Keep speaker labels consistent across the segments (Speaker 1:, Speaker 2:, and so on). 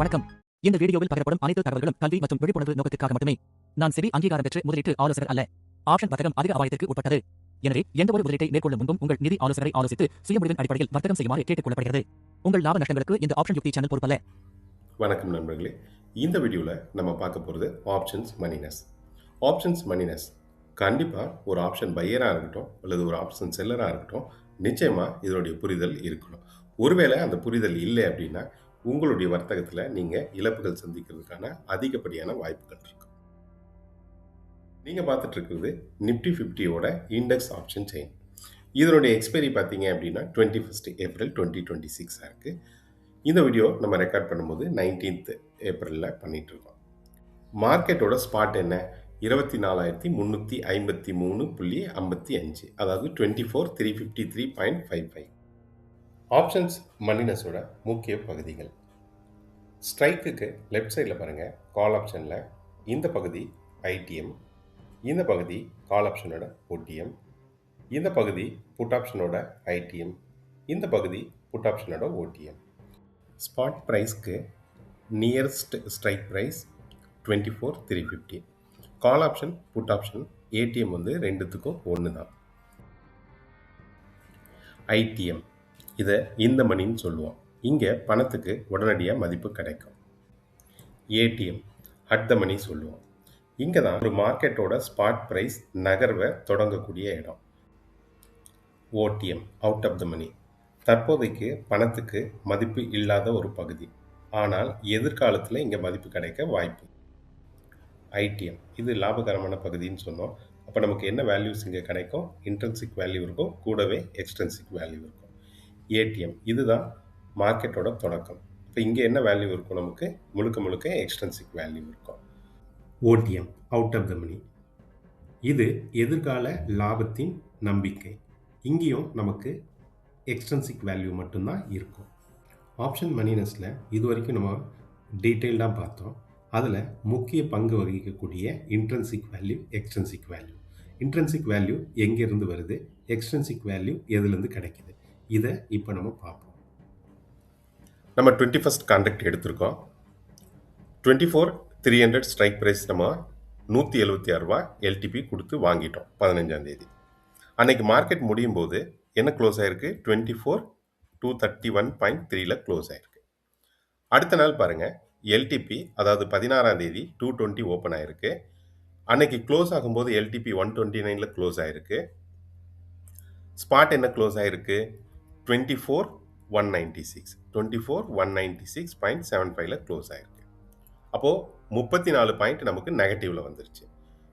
Speaker 1: வணக்கம். இந்த வீடியோவில் பகிரப்படும் அனைத்து தகவல்களும் கல்வி மற்றும் விழிப்புணர்வு நோக்கத்திற்காக மட்டுமே. நான் செபி அங்கீகாரம் பெற்று முதலீட்டு ஆலோசகர் அல்ல. ஆப்ஷன் வர்த்தகம் அதிக அபாயத்திற்கு உட்பட்டது. எனவே எந்தவொரு முதலீட்டை மேற்கொள்ளும் முன்பும் உங்கள் நிதி ஆலோசகரை ஆலோசித்து சுய முடிவின் அடிப்படையில் வர்த்தகம் செய்யுமாறு கேட்டுக் கொள்ளப்படுகிறது. உங்கள் லாப நஷ்டங்களுக்கு இந்த ஆப்ஷன் யுக்தி சேனல் பொறுப்பல்ல.
Speaker 2: வணக்கம் நண்பர்களே. இந்த வீடியோவில் நம்ம பார்க்க போகிறது ஆப்ஷன்ஸ் மணினஸ். ஆப்ஷன்ஸ் மணினஸ் கண்டிப்பாக ஒரு ஆப்ஷன் பையராக இருக்கட்டும் அல்லது ஒரு ஆப்ஷன் செல்லராக இருக்கட்டும், நிச்சயமாக இதனுடைய புரிதல் இருக்கணும். ஒருவேளை அந்த புரிதல் இல்லை அப்படின்னா உங்களுடைய வர்த்தகத்தில் நீங்கள் இழப்புகள் சந்திக்கிறதுக்கான அதிகப்படியான வாய்ப்புகள் இருக்கு. நீங்கள் பார்த்துட்டு இருக்கிறது நிஃப்டி 50யோட இண்டெக்ஸ் ஆப்ஷன் செயின். இதனுடைய எக்ஸ்பைரி பார்த்தீங்க அப்படின்னா 21 ஏப்ரல் 2026 இருக்குது. இந்த வீடியோ நம்ம ரெக்கார்ட் பண்ணும்போது 19 ஏப்ரலில் பண்ணிட்டு இருக்கோம். மார்க்கெட்டோட ஸ்பாட் என்ன? 24,353.55, அதாவது 24,353.55. ஆப்ஷன்ஸ் மணினஸோட முக்கிய பகுதிகள். ஸ்ட்ரைக்குக்கு லெஃப்ட் சைடில் பாருங்கள், கால் ஆப்ஷனில் இந்த பகுதி ஐடிஎம், இந்த பகுதி கால் ஆப்ஷனோட ஓடிஎம், இந்த பகுதி புட் ஆப்ஷனோட ஐடிஎம், இந்த பகுதி புட் ஆப்ஷனோட ஓடிஎம். ஸ்பாட் ப்ரைஸ்க்கு nearest strike price 24,350. Call option put option ATM வந்து ரெண்டுத்துக்கும் ஒன்று தான். ஐடிஎம் இதை இந்த மணின்னு சொல்லுவோம். இங்கே பணத்துக்கு உடனடியாக மதிப்பு கிடைக்கும். ஏடிஎம் அட் த மணி சொல்லுவோம். இங்கே தான் ஒரு மார்க்கெட்டோட ஸ்பாட் ப்ரைஸ் நகர்வை தொடங்கக்கூடிய இடம். ஓடிஎம் அவுட் ஆஃப் த மணி, தற்போதைக்கு பணத்துக்கு மதிப்பு இல்லாத ஒரு பகுதி, ஆனால் எதிர்காலத்தில் இங்கே மதிப்பு கிடைக்க வாய்ப்பு. ஐடிஎம் இது லாபகரமான பகுதின்னு சொன்னோம். அப்போ நமக்கு என்ன வேல்யூஸ் இங்கே கிடைக்கும்? இன்ட்ரின்சிக் வேல்யூ இருக்கும், கூடவே எக்ஸ்ட்ரின்சிக் வேல்யூ இருக்கும். ஏடிஎம் இதுதான் மார்க்கெட்டோட தொடக்கம். இப்போ இங்கே என்ன வேல்யூ இருக்கும்? நமக்கு முழுக்க எக்ஸ்ட்ரின்சிக் வேல்யூ இருக்கும். ஓடிஎம் அவுட் ஆஃப் த மணி, இது எதிர்கால லாபத்தின் நம்பிக்கை. இங்கேயும் நமக்கு எக்ஸ்ட்ரின்சிக் வேல்யூ மட்டும்தான் இருக்கும். ஆப்ஷன் மணினஸில் இது வரைக்கும் நம்ம டீட்டெயில்டாக பார்த்தோம். அதில் முக்கிய பங்கு வகிக்கக்கூடிய intrinsic value, extrinsic value. Intrinsic value எங்கேருந்து வருது, எக்ஸ்ட்ரின்சிக் வேல்யூ எதுலேருந்து கிடைக்குது, இதை இப்போ நம்ம பார்ப்போம். நம்ம 21st கான்ட்ராக்ட் எடுத்திருக்கோம். 24,300 ஸ்ட்ரைக் ப்ரைஸ் நம்ம 176 ரூபா எல்டிபி கொடுத்து வாங்கிட்டோம் 15ஆம் தேதி. அன்னைக்கு மார்க்கெட் முடியும் போது என்ன க்ளோஸ் ஆயிருக்கு? 24,231.3ல க்ளோஸ் ஆயிருக்கு. அடுத்த நாள் பாருங்கள், எல்டிபி அதாவது 16ஆம் தேதி 220 ஓப்பன் ஆயிருக்கு. அன்னைக்கு க்ளோஸ் ஆகும்போது எல்டிபி 129ல க்ளோஸ் ஆயிருக்கு. ஸ்பாட் என்ன க்ளோஸ் ஆயிருக்கு? 24,196, 24,196.75ல க்ளோஸ் ஆயிருக்கு. அப்போது 34 பாயிண்ட் நமக்கு நெகட்டிவ்ல வந்துருச்சு.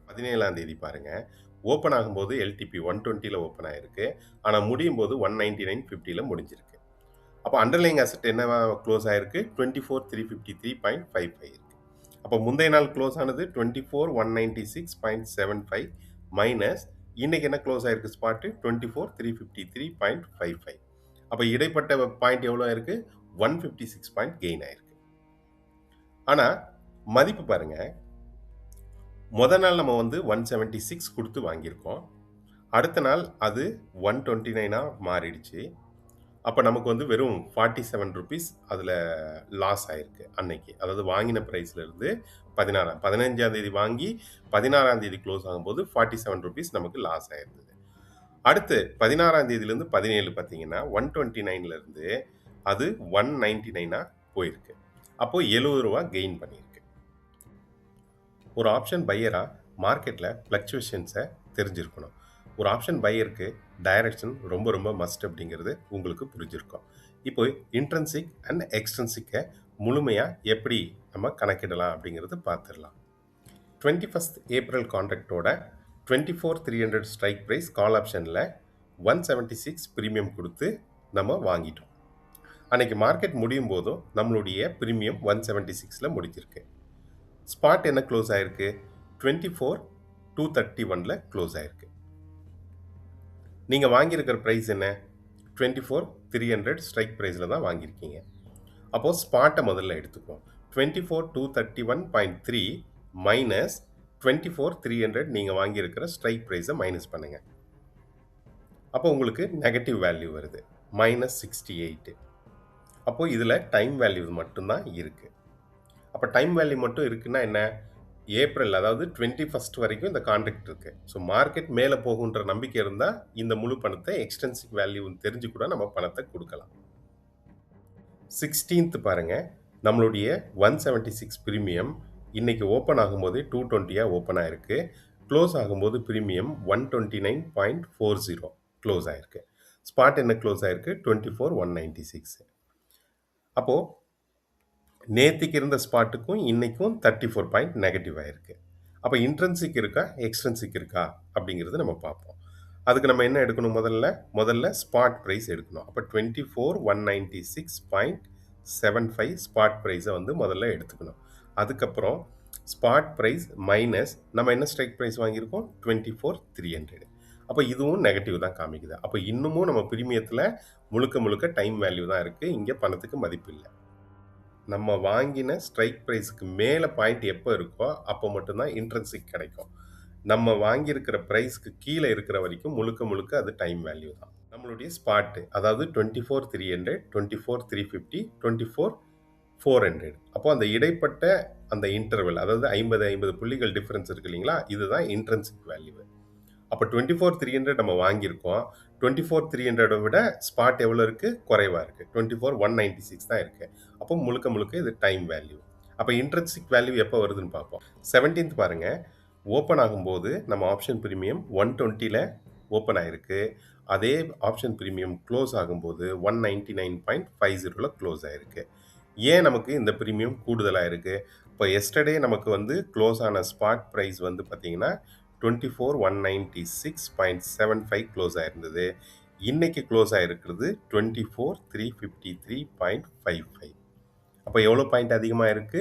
Speaker 2: 17ஆம் தேதி பாருங்கள், ஓப்பன் ஆகும்போது எல்டிபி 120ல ஓப்பன் ஆயிருக்கு, ஆனால் முடியும் போது 199.50ல முடிஞ்சிருக்கு. அப்போ அண்டர்லைங் அசெட் என்னவா க்ளோஸ் ஆயிருக்கு? 24,353.55 இருக்கு. அப்போ முந்தைய நாள் க்ளோஸ் ஆனது 24,196.75 மைனஸ் இன்னைக்கு என்ன க்ளோஸ் ஆயிருக்கு? ஸ்பாட்டு 24,353.55. அப்போ இடைப்பட்ட பாயிண்ட் எவ்வளோ ஆயிருக்கு? 156 பாயிண்ட் கெயின் ஆயிருக்கு. ஆனால் மதிப்பு பாருங்க, முதல் நாள் நம்ம வந்து 176 கொடுத்து வாங்கியிருக்கோம். அடுத்த நாள் அது 129 மாறிடுச்சு. அப்போ நமக்கு வந்து வெறும் 47 ருபீஸ் அதில் லாஸ் ஆயிருக்கு அன்னைக்கு. அதாவது வாங்கின ப்ரைஸ்லேருந்து 15ஆம் தேதி வாங்கி 16ஆம் தேதி க்ளோஸ் ஆகும்போது 47 ருபீஸ் நமக்கு லாஸ் ஆயிருந்தது. அடுத்து 16ஆம் தேதியிலேருந்து 17 பார்த்தீங்கன்னா 129லேருந்து அது 199 போயிருக்கு. அப்போது 70 ரூபா கெயின் பண்ணியிருக்கு. ஒரு ஆப்ஷன் பையராக மார்க்கெட்டில் ஃப்ளக்சுவேஷன்ஸை தெரிஞ்சிருக்கணும். ஒரு ஆப்ஷன் பையருக்கு டைரக்ஷன் ரொம்ப மஸ்ட் அப்படிங்கிறது உங்களுக்கு புரிஞ்சிருக்கும். இப்போ இன்ட்ரின்சிக் அண்ட் எக்ஸ்ட்ரின்சிக்கை முழுமையாக எப்படி நம்ம கணக்கிடலாம் அப்படிங்கிறது பார்த்துடலாம். 21st ஏப்ரல் கான்ட்ராக்டோட 24,300 ஸ்ட்ரைக் ப்ரைஸ் கால் ஆப்ஷனில் 176 ப்ரீமியம் கொடுத்து நம்ம வாங்கிட்டோம். அன்னைக்கு மார்க்கெட் முடியும் போதும் நம்மளுடைய ப்ரீமியம் 176ல் முடிஞ்சிருக்கு. ஸ்பாட் என்ன க்ளோஸ் ஆயிருக்கு? 24,231ல க்ளோஸ் ஆயிருக்கு. நீங்கள் வாங்கியிருக்கிற ப்ரைஸ் என்ன? 24,300 ஸ்ட்ரைக் ப்ரைஸில் தான் வாங்கியிருக்கீங்க. அப்போது ஸ்பாட்டை முதல்ல எடுத்துக்குவோம். 24,231.3 மைனஸ் 24,300 நீங்கள் வாங்கியிருக்கிற ஸ்ட்ரைக் ப்ரைஸை மைனஸ் பண்ணுங்கள். அப்போ உங்களுக்கு நெகட்டிவ் வேல்யூ வருது -68. அப்போது இதில் டைம் வேல்யூ மட்டும்தான் இருக்குது. அப்போ டைம் வேல்யூ மட்டும் இருக்குன்னா என்ன, ஏப்ரல் அதாவது 21 வரைக்கும் இந்த கான்ட்ராக்ட் இருக்கு. ஸோ மார்க்கெட் மேலே போகுன்ற நம்பிக்கை இருந்தால் இந்த முழு பணத்தை எக்ஸ்டென்சிவ் வேல்யூன்னு தெரிஞ்சு கூட நம்ம பணத்தை கொடுக்கலாம். 16th பாருங்க, நம்மளுடைய 176 பிரீமியம் இன்னைக்கு ஓப்பன் ஆகும்போது 220 ஓப்பன் ஆயிருக்கு. க்ளோஸ் ஆகும்போது பிரீமியம் 129.40 க்ளோஸ் ஆயிருக்கு. ஸ்பாட் என்ன க்ளோஸ் ஆயிருக்கு, 24,196. அப்போ நேத்திக்கு இருந்த ஸ்பாட்டுக்கும் இன்னைக்கும் 34 பாயிண்ட் நெகட்டிவ் ஆயிருக்கு. அப்போ இன்ட்ரென்சிக் இருக்கா எக்ஸ்ட்ரென்சிக் இருக்கா அப்படிங்கிறது நம்ம பார்ப்போம். அதுக்கு நம்ம என்ன எடுக்கணும், முதல்ல ஸ்பாட் ப்ரைஸ் எடுக்கணும். அப்போ 24,196.75 ஸ்பாட் ப்ரைஸை வந்து முதல்ல எடுத்துக்கணும். அதுக்கப்புறம் ஸ்பாட் ப்ரைஸ் மைனஸ் நம்ம என்ன ஸ்ட்ரைக் ப்ரைஸ் வாங்கியிருக்கோம், 24,300. அப்போ இதுவும் நெகட்டிவ் தான் காமிக்குது. அப்போ இன்னமும் நம்ம பிரீமியத்தில் முழுக்க டைம் வேல்யூ தான் இருக்குது, இங்கே பணத்துக்கு மதிப்பு இல்லை. நம்ம வாங்கின ஸ்ட்ரைக் ப்ரைஸுக்கு மேலே பாயிண்ட் எப்போ இருக்கோ அப்போ மட்டும்தான் இன்ட்ரென்சிக் கிடைக்கும். நம்ம வாங்கியிருக்கிற ப்ரைஸ்க்கு கீழே இருக்கிற வரைக்கும் முழுக்க அது டைம் வேல்யூ தான். நம்மளுடைய ஸ்பாட்டு அதாவது 24,300, 24,350, 24,400. அப்போ அந்த இடைப்பட்ட அந்த இன்டர்வல் அதாவது 50 புள்ளிகள் டிஃபரன்ஸ் இருக்கு இல்லைங்களா, இதுதான் இன்ட்ரென்சிக் வேல்யூ. அப்போ 24,300 நம்ம வாங்கியிருக்கோம். 24,300 விட ஸ்பாட் எவ்வளோ இருக்குது, குறைவாக இருக்குது. 24,196 தான் இருக்குது. அப்போ முழுக்க இது டைம் வேல்யூ. அப்போ இன்ட்ரென்சிக் வேல்யூ எப்போ வருதுன்னு பார்ப்போம். 17th பாருங்க, ஓப்பன் ஆகும்போது நம்ம ஆப்ஷன் பிரீமியம் 120ல் ஓப்பன் ஆயிருக்கு. அதே ஆப்ஷன் பிரீமியம் க்ளோஸ் ஆகும்போது 199.50ல் க்ளோஸ் ஆயிருக்கு. ஏன் நமக்கு இந்த பிரீமியம் கூடுதலாக இருக்குது? இப்போ எஸ்டர்டே நமக்கு வந்து க்ளோஸ் ஆன ஸ்பாட் ப்ரைஸ் வந்து பார்த்தீங்கன்னா 24,196.75 க்ளோஸ் ஆயிருந்தது. இன்னைக்கு க்ளோஸ் ஆயிருக்கிறது 24,353.55. அப்போ எவ்வளோ பாயிண்ட் அதிகமாக இருக்கு,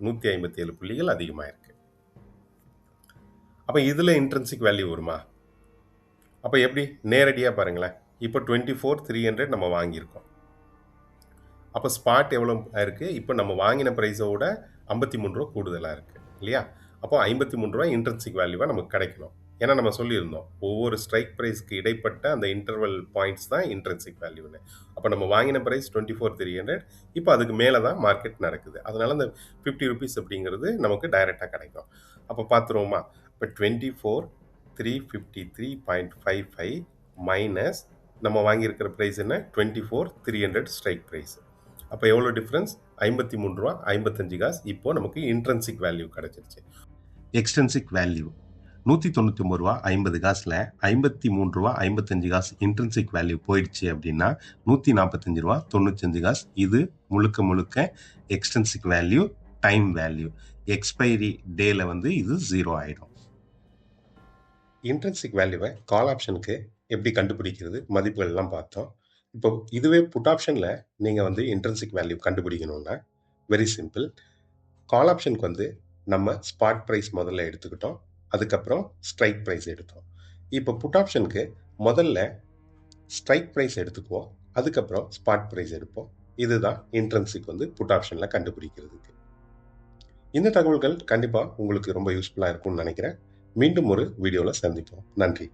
Speaker 2: 157 புள்ளிகள் அதிகமாக இருக்கு. அப்போ இதில் இன்ட்ரென்சிக் வேல்யூ வருமா? அப்போ எப்படி, நேரடியாக பாருங்களேன். இப்போ 24,300 நம்ம வாங்கியிருக்கோம். அப்போ ஸ்பாட் எவ்வளோ இருக்குது, இப்போ நம்ம வாங்கின ப்ரைஸோட 53 ரூபா கூடுதலாக இருக்குது இல்லையா? அப்போ 53 ரூபா இன்ட்ரென்சிக் வேல்யூவாக நமக்கு கிடைக்கணும். ஏன்னா நம்ம சொல்லியிருந்தோம் ஒவ்வொரு ஸ்ட்ரைக் ப்ரைஸ்க்கு இடைப்பட்ட அந்த இன்டர்வல் பாயிண்ட்ஸ் தான் இன்ட்ரென்சிக் வேல்யூன்னு. அப்போ நம்ம வாங்கின ப்ரைஸ் 24,300, இப்போ அதுக்கு மேலே தான் மார்க்கெட் நடக்குது. அதனால அந்த 50 ருபீஸ் அப்படிங்கிறது நமக்கு டைரெக்டாக கிடைக்கும். அப்போ பார்த்துருவோமா, இப்போ 24,353.55 மைனஸ் நம்ம வாங்கியிருக்கிற ப்ரைஸ் என்ன, 24,300 ஸ்ட்ரைக் ப்ரைஸ். அப்போ எவ்வளோ டிஃப்ரென்ஸ், 53 ரூபா 55 காசு. இப்போ நமக்கு இன்ட்ரென்சிக் வேல்யூ கிடைச்சிருச்சு. எக்ஸ்டென்சிக் வேல்யூ 199 ரூபா 50 காசில் 53 ரூபா 55 காசு இன்ட்ரென்சிக் வேல்யூ போயிடுச்சு அப்படின்னா 145 ரூபா 95 காசு. இது முழுக்க extrinsic value, time value. Expiry டேல வந்து இது 0 ஆயிடும். இன்ட்ரென்சிக் வேல்யூவை கால் ஆப்ஷனுக்கு எப்படி கண்டுபிடிக்கிறது, மதிப்புகள் எல்லாம் பார்த்தோம். இப்போ இதுவே புட் ஆப்ஷனில் நீங்கள் வந்து இன்ட்ரென்சிக் வேல்யூ கண்டுபிடிக்கணும்னா வெரி சிம்பிள். கால் ஆப்ஷனுக்கு வந்து நம்ம ஸ்பாட் ப்ரைஸ் முதல்ல எடுத்துக்கிட்டோம், அதுக்கப்புறம் ஸ்ட்ரைக் ப்ரைஸ் எடுத்தோம். இப்போ புட் ஆப்ஷனுக்கு முதல்ல ஸ்ட்ரைக் ப்ரைஸ் எடுத்துக்குவோம், அதுக்கப்புறம் ஸ்பாட் ப்ரைஸ் எடுப்போம். இதுதான் இன்ட்ரென்சிக் வந்து புட் ஆப்ஷனில் கண்டுபிடிக்கிறதுக்கு. இந்த தகவல்கள் கண்டிப்பாக உங்களுக்கு ரொம்ப யூஸ்ஃபுல்லாக இருக்கும்னு நினைக்கிறேன். மீண்டும் ஒரு வீடியோவில் சந்திப்போம். நன்றி.